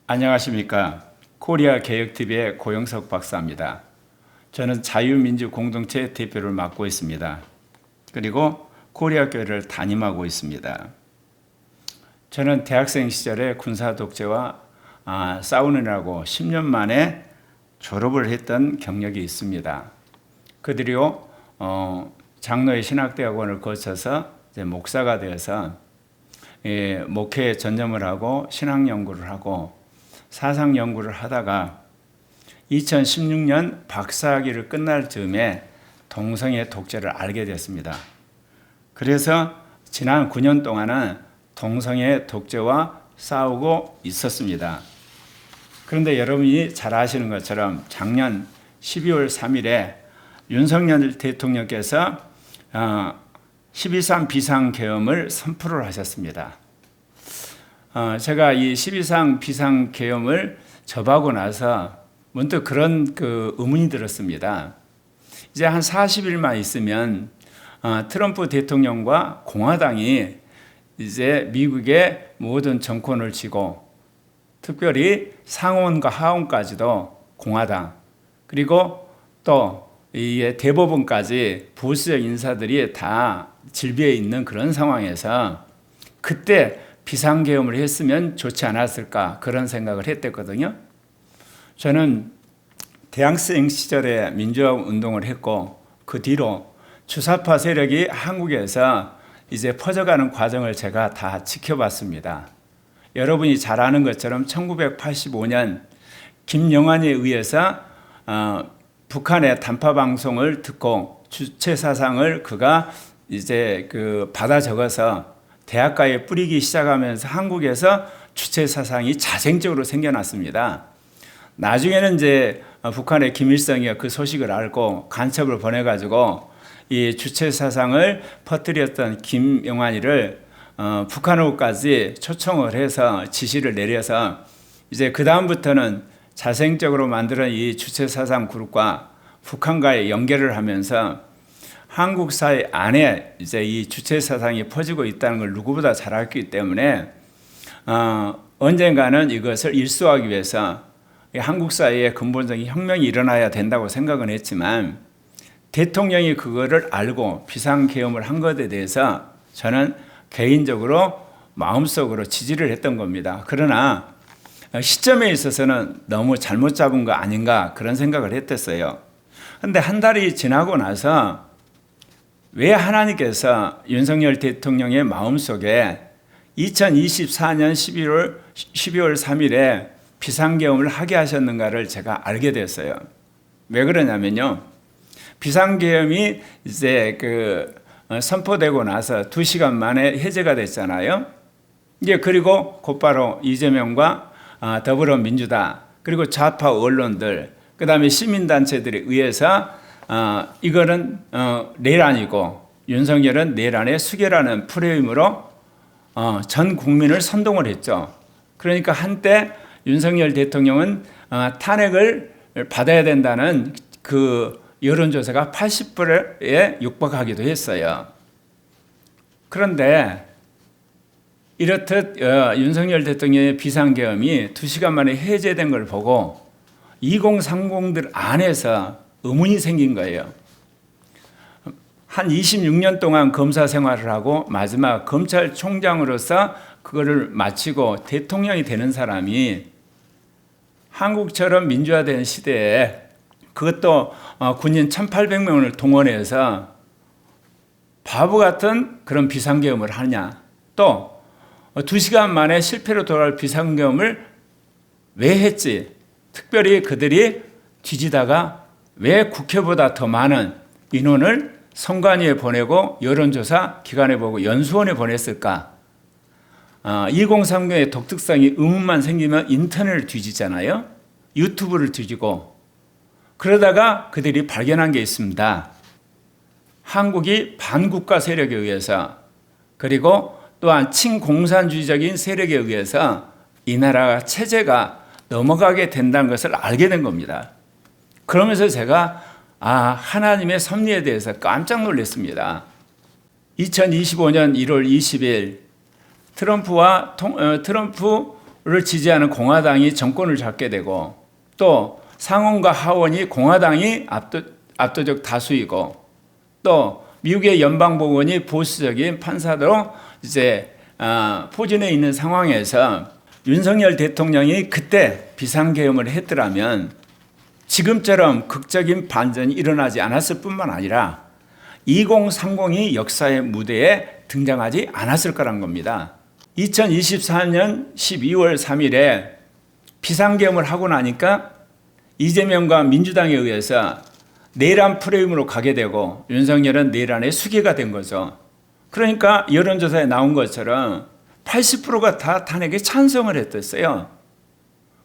안녕하십니까. 코리아 개혁TV의 고영석 박사입니다. 저는 자유민주공동체 대표를 맡고 있습니다. 그리고 코리아 교회를 담임하고 있습니다. 저는 대학생 시절에 군사 독재와 싸우느라고 10년 만에 졸업을 했던 경력이 있습니다. 그들이요 장로의 신학대학원을 거쳐서 이제 목사가 되어서 목회에 전념을 하고 신학 연구를 하고 사상 연구를 하다가 2016년 박사학위를 끝날 즈음에 동성애 독재를 알게 됐습니다. 그래서 지난 9년 동안은 동성애 독재와 싸우고 있었습니다. 그런데 여러분이 잘 아시는 것처럼 작년 12월 3일에 윤석열 대통령께서 12.3 비상계엄을 선포를 하셨습니다. 제가 이 12.3 비상계엄을 접하고 나서 문득 그런 의문이 들었습니다. 이제 한 40일만 있으면 트럼프 대통령과 공화당이 이제 미국의 모든 정권을 쥐고 특별히 상원과 하원까지도 공화당 그리고 또 이 대법원까지 보수적 인사들이 다 질비해 있는 그런 상황에서 그때 비상계엄을 했으면 좋지 않았을까 그런 생각을 했댔거든요. 저는 대학생 시절에 민주화 운동을 했고 그 뒤로 주사파 세력이 한국에서 이제 퍼져가는 과정을 제가 다 지켜봤습니다. 여러분이 잘 아는 것처럼 1985년 김영환에 의해서 북한의 단파 방송을 듣고 주체 사상을 그가 이제 받아 적어서 대학가에 뿌리기 시작하면서 한국에서 주체 사상이 자생적으로 생겨났습니다. 나중에는 이제 북한의 김일성이 그 소식을 알고 간첩을 보내가지고 이 주체 사상을 퍼뜨렸던 김영환이를 북한으로까지 초청을 해서 지시를 내려서 이제 그 다음부터는 자생적으로 만드는 이 주체 사상 그룹과 북한과의 연계를 하면서 한국 사회 안에 이제 이 주체 사상이 퍼지고 있다는 걸 누구보다 잘 알기 때문에 언젠가는 이것을 일소하기 위해서 한국 사회에 근본적인 혁명이 일어나야 된다고 생각은 했지만 대통령이 그거를 알고 비상계엄을 한 것에 대해서 저는 개인적으로 마음속으로 지지를 했던 겁니다. 그러나 시점에 있어서는 너무 잘못 잡은 거 아닌가 그런 생각을 했었어요. 그런데 한 달이 지나고 나서 왜 하나님께서 윤석열 대통령의 마음속에 2024년 12월 3일에 비상계엄을 하게 하셨는가를 제가 알게 됐어요. 왜 그러냐면요. 비상계엄이 이제 선포되고 나서 2시간 만에 해제가 됐잖아요. 이제 그리고 곧바로 이재명과 더불어민주당 그리고 좌파 언론들 그 다음에 시민단체들에 의해서 이거는 내란이고 윤석열은 내란의 수괴라는 프레임으로 전 국민을 선동을 했죠. 그러니까 한때 윤석열 대통령은 탄핵을 받아야 된다는 그 여론조사가 80%에 육박하기도 했어요. 그런데 이렇듯 윤석열 대통령의 비상계엄이 2시간 만에 해제된 걸 보고 2030들 안에서 의문이 생긴 거예요. 한 26년 동안 검사 생활을 하고 마지막 검찰총장으로서 그거를 마치고 대통령이 되는 사람이 한국처럼 민주화된 시대에 그것도 군인 1,800명을 동원해서 바보 같은 그런 비상계엄을 하냐. 또 2시간 만에 실패로 돌아갈 비상계엄을 왜 했지? 특별히 그들이 뒤지다가 왜 국회보다 더 많은 인원을 선관위에 보내고 여론조사 기관에 보고 연수원에 보냈을까? 2030의 독특성이 의문만 생기면 인터넷을 뒤지잖아요. 유튜브를 뒤지고 그러다가 그들이 발견한 게 있습니다. 한국이 반국가 세력에 의해서 그리고 또한 친공산주의적인 세력에 의해서 이 나라 체제가 넘어가게 된다는 것을 알게 된 겁니다. 그러면서 제가 하나님의 섭리에 대해서 깜짝 놀랐습니다. 2025년 1월 20일 트럼프 지지하는 공화당이 정권을 잡게 되고 또 상원과 하원이 공화당이 압도적 다수이고 또 미국의 연방법원이 보수적인 판사로 이제 포진해 있는 상황에서 윤석열 대통령이 그때 비상계엄을 했더라면 지금처럼 극적인 반전이 일어나지 않았을 뿐만 아니라 2030이 역사의 무대에 등장하지 않았을 거란 겁니다. 2024년 12월 3일에 비상계엄을 하고 나니까 이재명과 민주당에 의해서 내란 프레임으로 가게 되고 윤석열은 내란의 수괴가 된 거죠. 그러니까 여론조사에 나온 것처럼 80%가 다 탄핵에 찬성을 했었어요.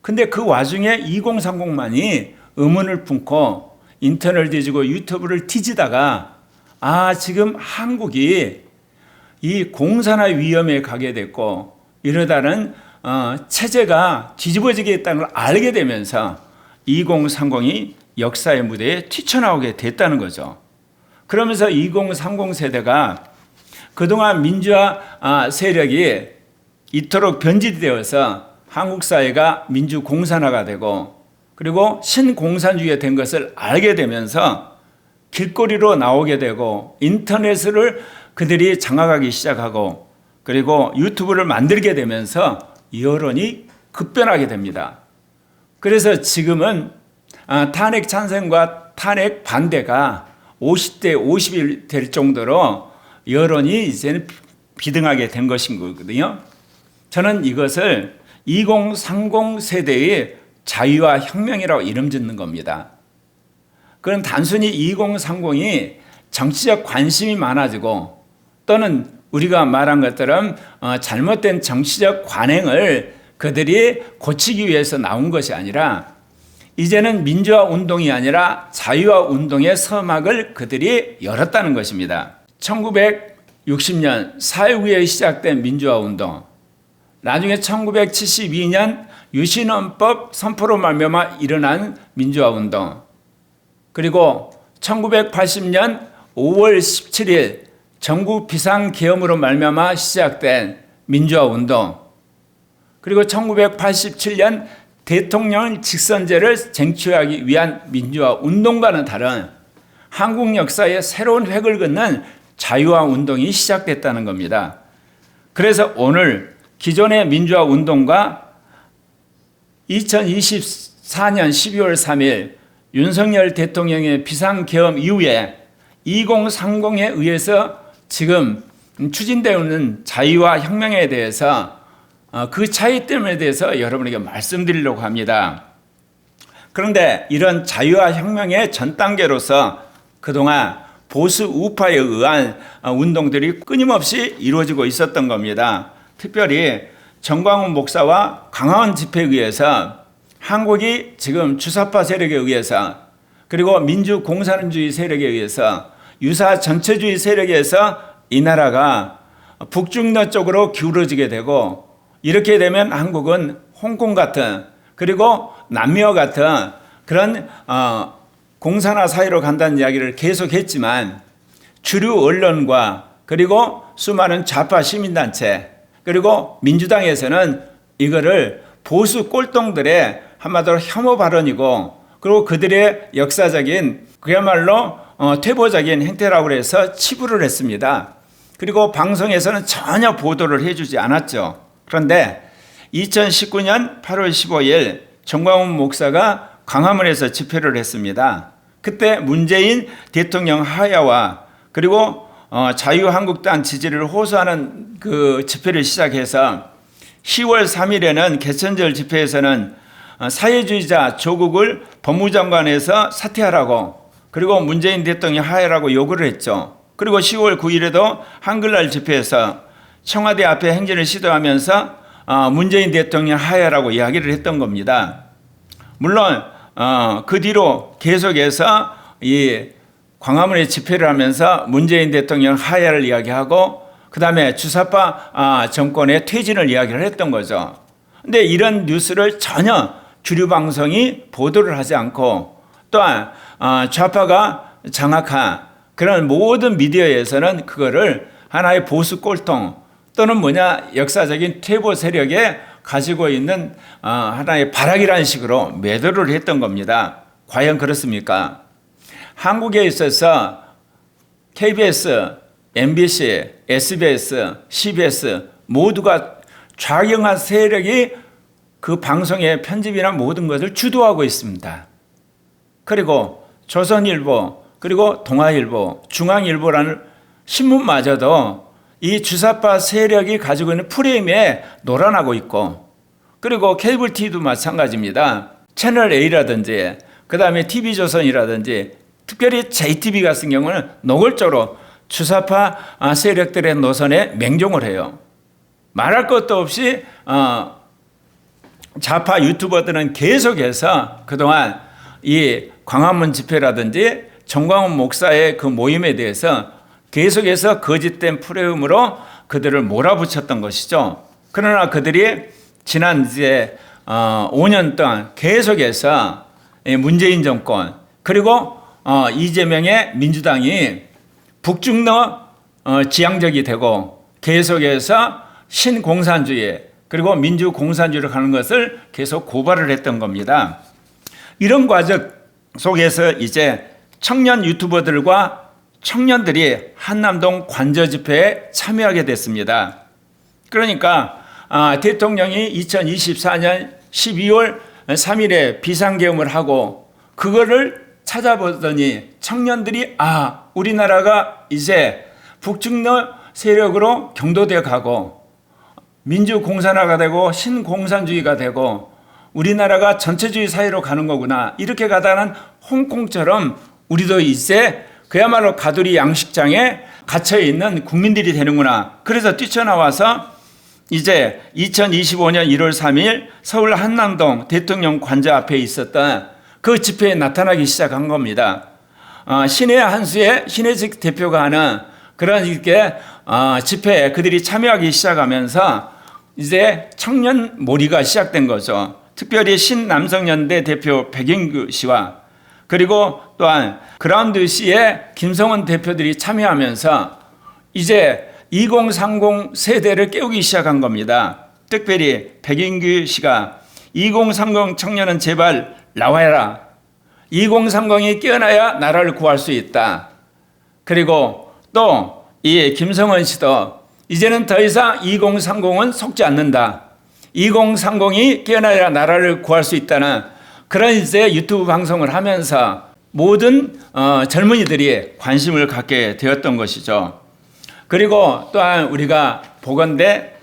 근데 그 와중에 2030만이 의문을 품고 인터넷을 뒤지고 유튜브를 뒤지다가 지금 한국이 이 공산화 위험에 가게 됐고 이러다는 체제가 뒤집어지겠다는 걸 알게 되면서 2030이 역사의 무대에 튀쳐나오게 됐다는 거죠. 그러면서 2030 세대가 그동안 민주화 세력이 이토록 변질되어서 한국 사회가 민주공산화가 되고 그리고 신공산주의가 된 것을 알게 되면서 길거리로 나오게 되고 인터넷을 그들이 장악하기 시작하고 그리고 유튜브를 만들게 되면서 여론이 급변하게 됩니다. 그래서 지금은 탄핵 찬성과 탄핵 반대가 50대 50이 될 정도로 여론이 이제는 비등하게 된 것인 거거든요. 저는 이것을 2030 세대의 자유와 혁명이라고 이름 짓는 겁니다. 그건 단순히 2030이 정치적 관심이 많아지고 또는 우리가 말한 것처럼 잘못된 정치적 관행을 그들이 고치기 위해서 나온 것이 아니라 이제는 민주화 운동이 아니라 자유화 운동의 서막을 그들이 열었다는 것입니다. 1960년 4.19에 시작된 민주화 운동, 나중에 1972년 유신헌법 선포로 말미암아 일어난 민주화 운동, 그리고 1980년 5월 17일 전국 비상계엄으로 말미암아 시작된 민주화 운동, 그리고 1987년 대통령 직선제를 쟁취하기 위한 민주화 운동과는 다른 한국 역사의 새로운 획을 긋는 자유화 운동이 시작됐다는 겁니다. 그래서 오늘 기존의 민주화 운동과 2024년 12월 3일 윤석열 대통령의 비상계엄 이후에 2030에 의해서 지금 추진되는 자유와 혁명에 대해서 그 차이점에 대해서 여러분에게 말씀드리려고 합니다. 그런데 이런 자유와 혁명의 전 단계로서 그동안 보수 우파에 의한 운동들이 끊임없이 이루어지고 있었던 겁니다. 특별히 정광훈 목사와 강화원 집회에 의해서 한국이 지금 주사파 세력에 의해서 그리고 민주공산주의 세력에 의해서 유사 전체주의 세력에 의해서 이 나라가 북중러 쪽으로 기울어지게 되고 이렇게 되면 한국은 홍콩 같은 그리고 남미와 같은 그런 공산화 사회로 간다는 이야기를 계속했지만 주류 언론과 그리고 수많은 좌파 시민단체 그리고 민주당에서는 이거를 보수 꼴통들의 한마디로 혐오 발언이고 그리고 그들의 역사적인 그야말로 퇴보적인 행태라고 해서 치부를 했습니다. 그리고 방송에서는 전혀 보도를 해주지 않았죠. 그런데 2019년 8월 15일 정광훈 목사가 광화문에서 집회를 했습니다. 그때 문재인 대통령 하야와 그리고 자유한국당 지지를 호소하는 그 집회를 시작해서 10월 3일에는 개천절 집회에서는 사회주의자 조국을 법무장관에서 사퇴하라고 그리고 문재인 대통령 하야라고 요구를 했죠. 그리고 10월 9일에도 한글날 집회에서 청와대 앞에 행진을 시도하면서 문재인 대통령 하야라고 이야기를 했던 겁니다. 물론 그 뒤로 계속해서 이 광화문에 집회를 하면서 문재인 대통령 하야를 이야기하고 그 다음에 주사파 정권의 퇴진을 이야기를 했던 거죠. 근데 이런 뉴스를 전혀 주류 방송이 보도를 하지 않고 또한 좌파가 장악한 그런 모든 미디어에서는 그거를 하나의 보수 꼴통 또는 역사적인 퇴보 세력의 가지고 있는 하나의 발악이라는 식으로 매도를 했던 겁니다. 과연 그렇습니까? 한국에 있어서 KBS, MBC, SBS, CBS 모두가 좌경화 세력이 그 방송의 편집이나 모든 것을 주도하고 있습니다. 그리고 조선일보, 그리고 동아일보, 중앙일보라는 신문마저도 이 주사파 세력이 가지고 있는 프레임에 놀아나고 있고, 그리고 케이블 TV도 마찬가지입니다. 채널 A라든지 그 다음에 TV조선이라든지 특별히 JTB 같은 경우는 노골적으로 주사파 세력들의 노선에 맹종을 해요. 말할 것도 없이 좌파 유튜버들은 계속해서 그동안 이 광화문 집회라든지 정광훈 목사의 그 모임에 대해서 계속해서 거짓된 프레임으로 그들을 몰아붙였던 것이죠. 그러나 그들이 지난 이제 5년 동안 계속해서 문재인 정권 그리고 이재명의 민주당이 북중러 지향적이 되고 계속해서 신공산주의 그리고 민주공산주의로 가는 것을 계속 고발을 했던 겁니다. 이런 과정 속에서 이제 청년 유튜버들과 청년들이 한남동 관저 집회에 참여하게 됐습니다. 그러니까 대통령이 2024년 12월 3일에 비상계엄을 하고 그거를 찾아보더니 청년들이 우리나라가 이제 북중러 세력으로 경도되어 가고 민주공산화가 되고 신공산주의가 되고 우리나라가 전체주의 사회로 가는 거구나. 이렇게 가다는 홍콩처럼 우리도 이제 그야말로 가두리 양식장에 갇혀있는 국민들이 되는구나. 그래서 뛰쳐나와서 이제 2025년 1월 3일 서울 한남동 대통령 관저 앞에 있었던 그 집회에 나타나기 시작한 겁니다. 신의 한수의 신혜직 대표가 하는 그런 이렇게 집회에 그들이 참여하기 시작하면서 이제 청년 몰이가 시작된 거죠. 특별히 신남성연대 대표 백인규 씨와 그리고 또한 그라운드C의 김성원 대표들이 참여하면서 이제 2030 세대를 깨우기 시작한 겁니다. 특별히 백인규 씨가 2030 청년은 제발 나와라. 2030이 깨어나야 나라를 구할 수 있다. 그리고 또 이 김성원 씨도 이제는 더 이상 2030은 속지 않는다. 2030이 깨어나야 나라를 구할 수 있다는 그런 이제 유튜브 방송을 하면서 모든 젊은이들이 관심을 갖게 되었던 것이죠. 그리고 또한 우리가 보건대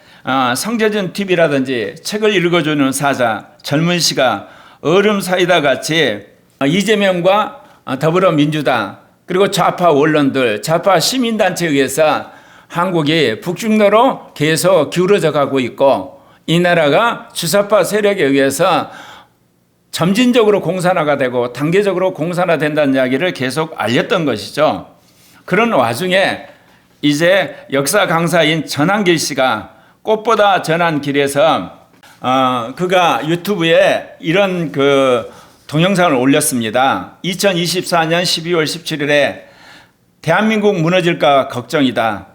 성재준 TV라든지 책을 읽어주는 사자 젊은 시가 얼음 사이다 같이 이재명과 더불어민주당 그리고 좌파 언론들, 좌파 시민단체에 의해서 한국이 북중로로 계속 기울어져 가고 있고 이 나라가 주사파 세력에 의해서 점진적으로 공산화가 되고 단계적으로 공산화된다는 이야기를 계속 알렸던 것이죠. 그런 와중에 이제 역사 강사인 전한길 씨가 꽃보다 전한 길에서 그가 유튜브에 이런 동영상을 올렸습니다. 2024년 12월 17일에 대한민국 무너질까 걱정이다.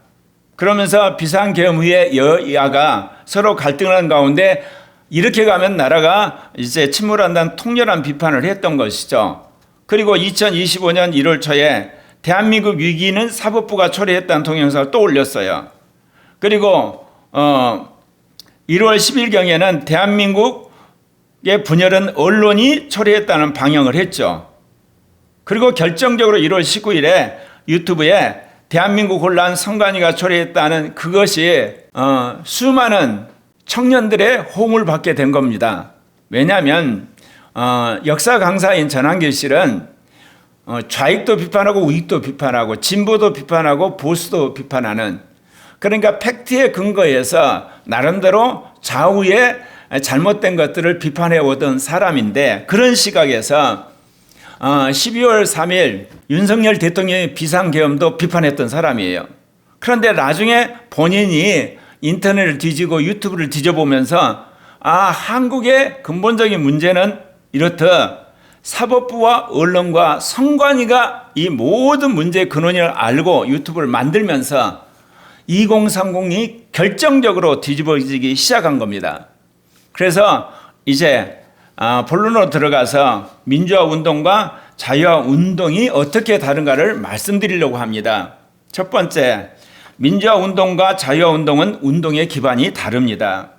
그러면서 비상계엄 후에 여야가 서로 갈등하는 가운데 이렇게 가면 나라가 이제 침몰한다는 통렬한 비판을 했던 것이죠. 그리고 2025년 1월 초에 대한민국 위기는 사법부가 초래했다는 동영상을 또 올렸어요. 그리고 1월 10일경에는 대한민국의 분열은 언론이 초래했다는 방영을 했죠. 그리고 결정적으로 1월 19일에 유튜브에 대한민국 혼란 선관위가 초래했다는 그것이 수많은 청년들의 호응을 받게 된 겁니다. 왜냐하면 역사 강사인 전한길 씨는 좌익도 비판하고 우익도 비판하고 진보도 비판하고 보수도 비판하는 그러니까 팩트에 근거해서 나름대로 좌우의 잘못된 것들을 비판해 오던 사람인데 그런 시각에서 12월 3일 윤석열 대통령의 비상계엄도 비판했던 사람이에요. 그런데 나중에 본인이 인터넷을 뒤지고 유튜브를 뒤져보면서 한국의 근본적인 문제는 이렇다. 사법부와 언론과 선관위가 이 모든 문제의 근원을 알고 유튜브를 만들면서 2030이 결정적으로 뒤집어지기 시작한 겁니다. 그래서 이제 본론으로 들어가서 민주화 운동과 자유화 운동이 어떻게 다른가를 말씀드리려고 합니다. 첫 번째, 민주화 운동과 자유화 운동은 운동의 기반이 다릅니다.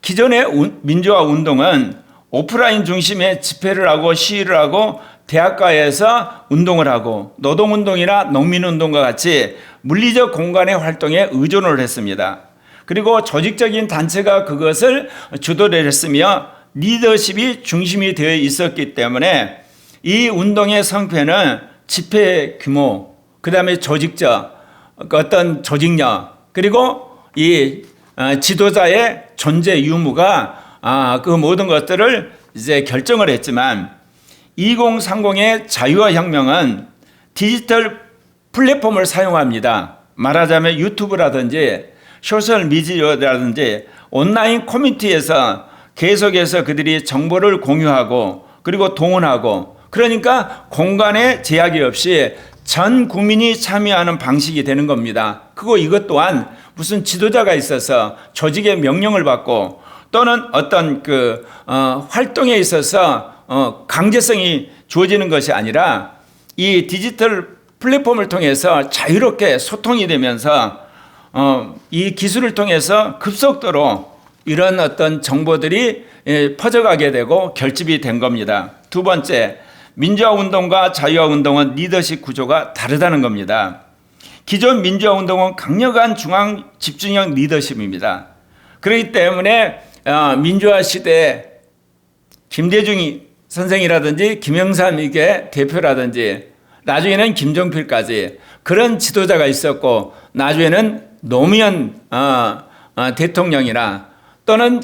기존의 민주화 운동은 오프라인 중심의 집회를 하고 시위를 하고 대학가에서 운동을 하고 노동운동이나 농민운동과 같이 물리적 공간의 활동에 의존을 했습니다. 그리고 조직적인 단체가 그것을 주도를 했으며 리더십이 중심이 되어 있었기 때문에 이 운동의 성패는 집회 규모, 그 다음에 조직적, 어떤 조직력, 그리고 이 지도자의 존재 유무가 그 모든 것들을 이제 결정을 했지만 2030의 자유화 혁명은 디지털 플랫폼을 사용합니다. 말하자면 유튜브라든지 소셜 미디어라든지 온라인 커뮤니티에서 계속해서 그들이 정보를 공유하고 그리고 동원하고 그러니까 공간에 제약이 없이 전 국민이 참여하는 방식이 되는 겁니다. 그리고 이것 또한 무슨 지도자가 있어서 조직의 명령을 받고 또는 어떤 활동에 있어서 강제성이 주어지는 것이 아니라 이 디지털 플랫폼을 통해서 자유롭게 소통이 되면서 이 기술을 통해서 급속도로 이런 어떤 정보들이 퍼져가게 되고 결집이 된 겁니다. 두 번째, 민주화 운동과 자유화 운동은 리더십 구조가 다르다는 겁니다. 기존 민주화 운동은 강력한 중앙 집중형 리더십입니다. 그렇기 때문에 민주화 시대에 김대중 선생이라든지 김영삼 이게 대표라든지 나중에는 김종필까지 그런 지도자가 있었고 나중에는 노무현 대통령이나 또는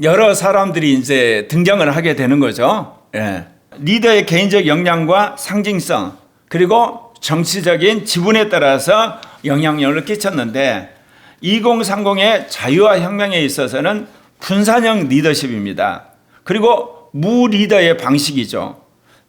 여러 사람들이 이제 등장을 하게 되는 거죠. 예. 리더의 개인적 역량과 상징성 그리고 정치적인 지분에 따라서 영향력을 끼쳤는데 2030의 자유화 혁명에 있어서는 분산형 리더십입니다. 그리고 무리더의 방식이죠.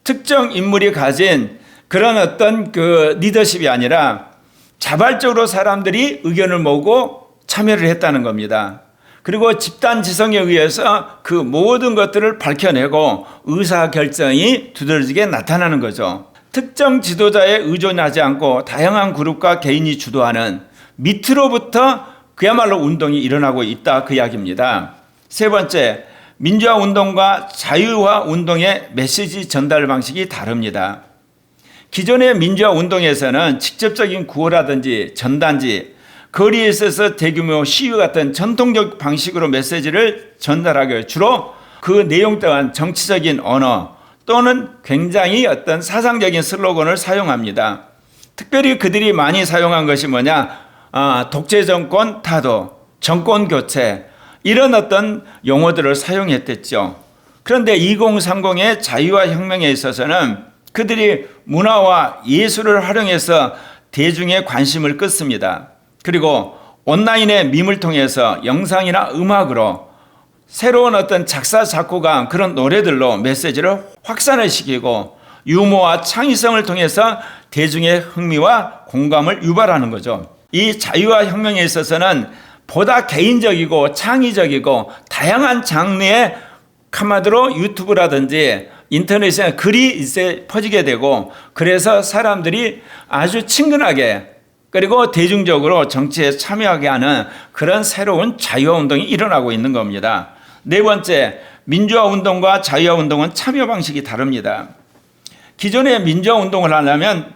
특정 인물이 가진 그런 어떤 리더십이 아니라 자발적으로 사람들이 의견을 모으고 참여를 했다는 겁니다. 그리고 집단 지성에 의해서 그 모든 것들을 밝혀내고 의사결정이 두드러지게 나타나는 거죠. 특정 지도자에 의존하지 않고 다양한 그룹과 개인이 주도하는 밑으로부터 그야말로 운동이 일어나고 있다 그 이야기입니다. 세 번째, 민주화 운동과 자유화 운동의 메시지 전달 방식이 다릅니다. 기존의 민주화 운동에서는 직접적인 구호라든지 전단지, 거리에 있어서 대규모 시위 같은 전통적 방식으로 메시지를 전달하기 주로 그 내용 또한 정치적인 언어 또는 굉장히 어떤 사상적인 슬로건을 사용합니다. 특별히 그들이 많이 사용한 것이 뭐냐? 독재 정권 타도, 정권 교체 이런 어떤 용어들을 사용했댔죠. 그런데 2030의 자유화 혁명에 있어서는 그들이 문화와 예술을 활용해서 대중의 관심을 끄습니다. 그리고 온라인의 밈을 통해서 영상이나 음악으로 새로운 어떤 작사, 작곡한 그런 노래들로 메시지를 확산을 시키고 유머와 창의성을 통해서 대중의 흥미와 공감을 유발하는 거죠. 이 자유화 혁명에 있어서는 보다 개인적이고 창의적이고 다양한 장르의 한마디로 유튜브라든지 인터넷에 글이 이제 퍼지게 되고 그래서 사람들이 아주 친근하게 그리고 대중적으로 정치에 참여하게 하는 그런 새로운 자유화 운동이 일어나고 있는 겁니다. 네 번째, 민주화 운동과 자유화 운동은 참여 방식이 다릅니다. 기존의 민주화 운동을 하려면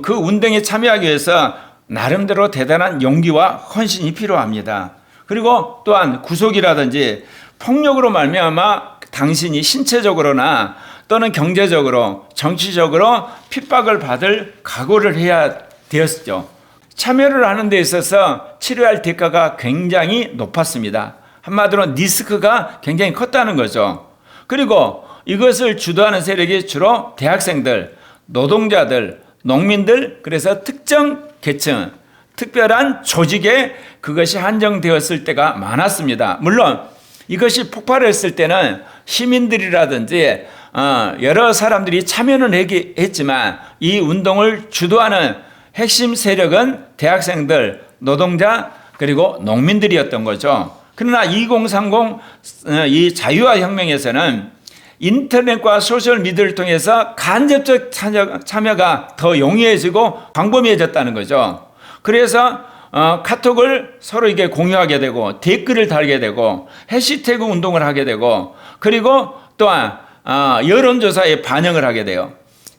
그 운동에 참여하기 위해서 나름대로 대단한 용기와 헌신이 필요합니다. 그리고 또한 구속이라든지 폭력으로 말미암아 당신이 신체적으로나 또는 경제적으로 정치적으로 핍박을 받을 각오를 해야 되었죠. 참여를 하는 데 있어서 치료할 대가가 굉장히 높았습니다. 한마디로 리스크가 굉장히 컸다는 거죠. 그리고 이것을 주도하는 세력이 주로 대학생들, 노동자들, 농민들, 그래서 특정 계층, 특별한 조직에 그것이 한정되었을 때가 많았습니다. 물론 이것이 폭발했을 때는 시민들이라든지 여러 사람들이 참여는 했지만 이 운동을 주도하는 핵심 세력은 대학생들, 노동자, 그리고 농민들이었던 거죠. 그러나 2030 이 자유화 혁명에서는 인터넷과 소셜미디어를 통해서 간접적 참여가 더 용이해지고 광범위해졌다는 거죠. 그래서 카톡을 서로 이게 공유하게 되고 댓글을 달게 되고 해시태그 운동을 하게 되고 그리고 또한 여론조사에 반영을 하게 돼요.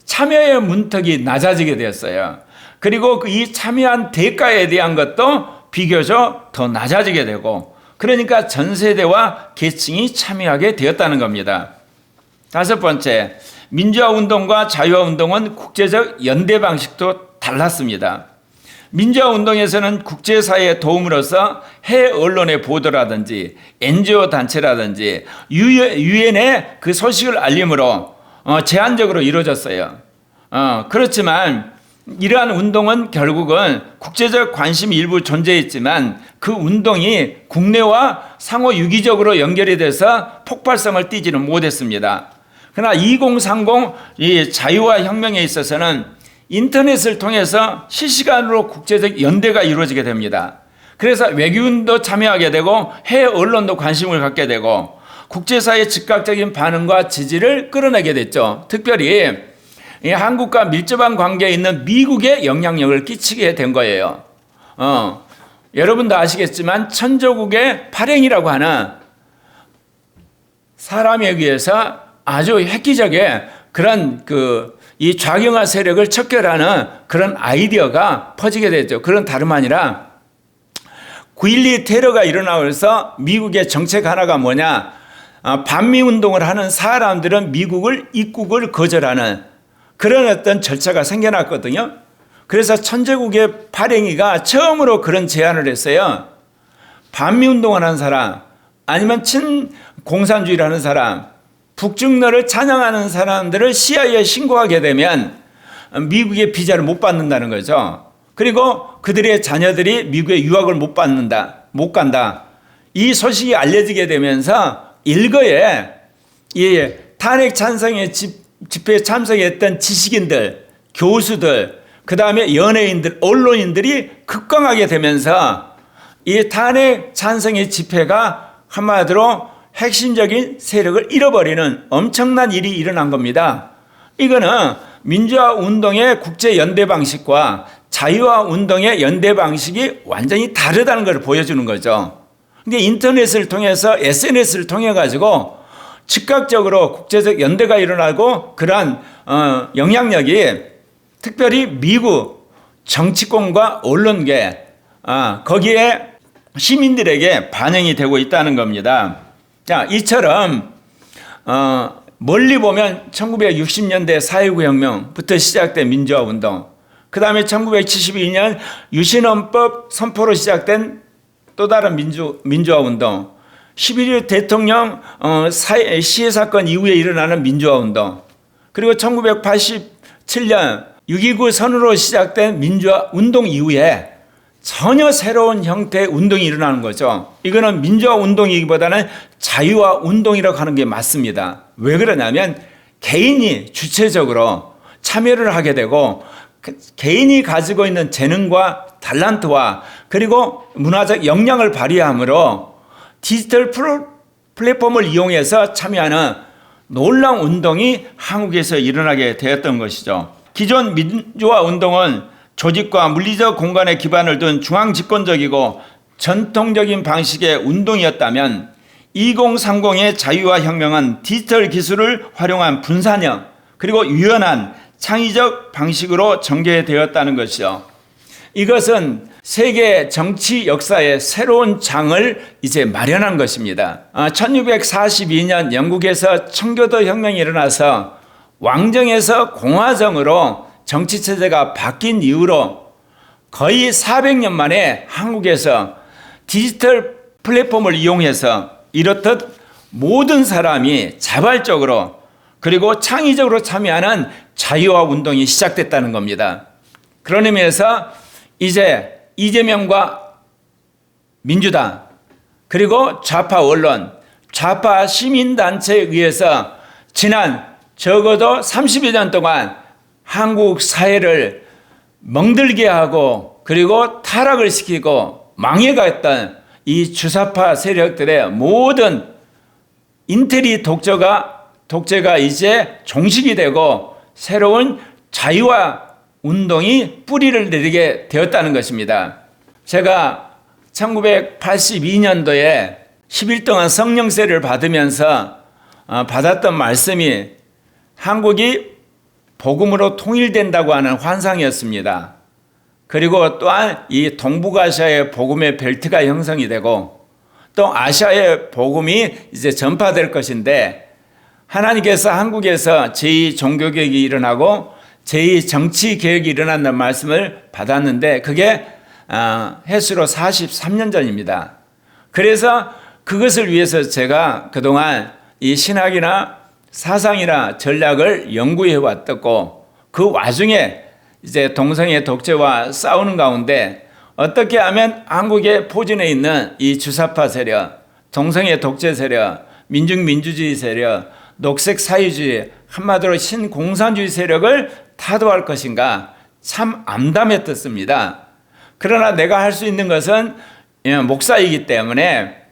참여의 문턱이 낮아지게 되었어요. 그리고 이 참여한 대가에 대한 것도 비교적 더 낮아지게 되고 그러니까 전 세대와 계층이 참여하게 되었다는 겁니다. 다섯 번째, 민주화 운동과 자유화 운동은 국제적 연대 방식도 달랐습니다. 민주화 운동에서는 국제사회의 도움으로써 해외 언론의 보도라든지 NGO 단체라든지 유엔의 그 소식을 알림으로 제한적으로 이루어졌어요. 그렇지만 이러한 운동은 결국은 국제적 관심이 일부 존재했지만 그 운동이 국내와 상호 유기적으로 연결이 돼서 폭발성을 띠지는 못했습니다. 그러나 2030 이 자유화 혁명에 있어서는 인터넷을 통해서 실시간으로 국제적 연대가 이루어지게 됩니다. 그래서 외교인도 참여하게 되고 해외 언론도 관심을 갖게 되고 국제사회의 즉각적인 반응과 지지를 끌어내게 됐죠. 특별히 한국과 밀접한 관계에 있는 미국에 영향력을 끼치게 된 거예요. 여러분도 아시겠지만 천조국의 발행이라고 하는 사람에 의해서 아주 획기적인 그런 이 좌경화 세력을 척결하는 그런 아이디어가 퍼지게 됐죠. 그런 다름 아니라 9.12 테러가 일어나면서 미국의 정책 하나가 뭐냐? 반미 운동을 하는 사람들은 미국을 입국을 거절하는 그런 어떤 절차가 생겨났거든요. 그래서 천재국의 발행위가 처음으로 그런 제안을 했어요. 반미 운동을 하는 사람 아니면 친공산주의를 하는 사람 북중러를 찬양하는 사람들을 CIA에 신고하게 되면 미국의 비자를 못 받는다는 거죠. 그리고 그들의 자녀들이 미국에 유학을 못 간다. 이 소식이 알려지게 되면서 일거에 이 탄핵 찬성의 집회에 참석했던 지식인들, 교수들, 그 다음에 연예인들, 언론인들이 급강하게 되면서 이 탄핵 찬성의 집회가 한마디로 핵심적인 세력을 잃어버리는 엄청난 일이 일어난 겁니다. 이거는 민주화 운동의 국제 연대 방식과 자유화 운동의 연대 방식이 완전히 다르다는 것을 보여주는 거죠. 근데 인터넷을 통해서 SNS를 통해 가지고 즉각적으로 국제적 연대가 일어나고 그러한 영향력이 특별히 미국 정치권과 언론계 거기에 시민들에게 반영이 되고 있다는 겁니다. 자, 이처럼 멀리 보면 1960년대 4.19 혁명부터 시작된 민주화 운동, 그 다음에 1972년 유신헌법 선포로 시작된 또 다른 민주화 운동, 11.1 대통령 시해 사건 이후에 일어나는 민주화 운동, 그리고 1987년 6.29 선언으로 시작된 민주화 운동 이후에 전혀 새로운 형태의 운동이 일어나는 거죠. 이거는 민주화 운동이기보다는 자유화 운동이라고 하는 게 맞습니다. 왜 그러냐면 개인이 주체적으로 참여를 하게 되고 개인이 가지고 있는 재능과 탤런트와 그리고 문화적 역량을 발휘함으로 디지털 플랫폼을 이용해서 참여하는 놀라운 운동이 한국에서 일어나게 되었던 것이죠. 기존 민주화 운동은 조직과 물리적 공간에 기반을 둔 중앙집권적이고 전통적인 방식의 운동이었다면 2030의 자유화 혁명은 디지털 기술을 활용한 분산형 그리고 유연한 창의적 방식으로 전개되었다는 것이죠. 이것은 세계 정치 역사의 새로운 장을 이제 마련한 것입니다. 1642년 영국에서 청교도 혁명이 일어나서 왕정에서 공화정으로 정치체제가 바뀐 이후로 거의 400년 만에 한국에서 디지털 플랫폼을 이용해서 이렇듯 모든 사람이 자발적으로 그리고 창의적으로 참여하는 자유화 운동이 시작됐다는 겁니다. 그런 의미에서 이제 이재명과 민주당 그리고 좌파 언론, 좌파 시민단체에 의해서 지난 적어도 30여 년 동안 한국 사회를 멍들게 하고 그리고 타락을 시키고 망해갔던 이 주사파 세력들의 모든 인테리 독재가 이제 종식이 되고 새로운 자유화 운동이 뿌리를 내리게 되었다는 것입니다. 제가 1982년도에 10일 동안 성령 세례를 받으면서 받았던 말씀이 한국이 복음으로 통일된다고 하는 환상이었습니다. 그리고 또한 이 동북아시아의 복음의 벨트가 형성이 되고 또 아시아의 복음이 이제 전파될 것인데 하나님께서 한국에서 제2종교개혁이 일어나고 제2정치개혁이 일어난다는 말씀을 받았는데 그게 해수로 43년 전입니다. 그래서 그것을 위해서 제가 그동안 이 신학이나 사상이나 전략을 연구해 왔었고 그 와중에 이제 동성애 독재와 싸우는 가운데 어떻게 하면 한국에 포진해 있는 이 주사파 세력, 동성애 독재 세력, 민중민주주의 세력, 녹색 사회주의, 한마디로 신공산주의 세력을 타도할 것인가 참 암담했었습니다. 그러나 내가 할 수 있는 것은 목사이기 때문에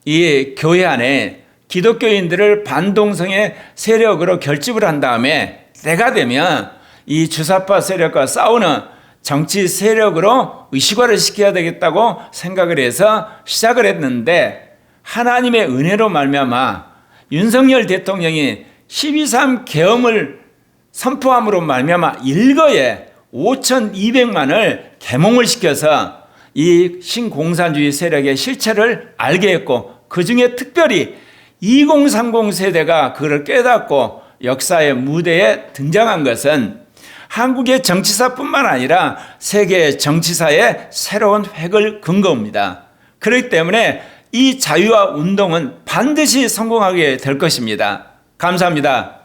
이 교회 안에 기독교인들을 반동성애 세력으로 결집을 한 다음에 때가 되면 이 주사파 세력과 싸우는 정치 세력으로 의식화를 시켜야 되겠다고 생각을 해서 시작을 했는데 하나님의 은혜로 말미암아 윤석열 대통령이 12.3 계엄을 선포함으로 말미암아 일거에 5,200만을 계몽을 시켜서 이 신공산주의 세력의 실체를 알게 했고 그 중에 특별히 2030 세대가 그걸 깨닫고 역사의 무대에 등장한 것은 한국의 정치사뿐만 아니라 세계의 정치사의 새로운 획을 긋은 겁니다. 그렇기 때문에 이 자유화 운동은 반드시 성공하게 될 것입니다. 감사합니다.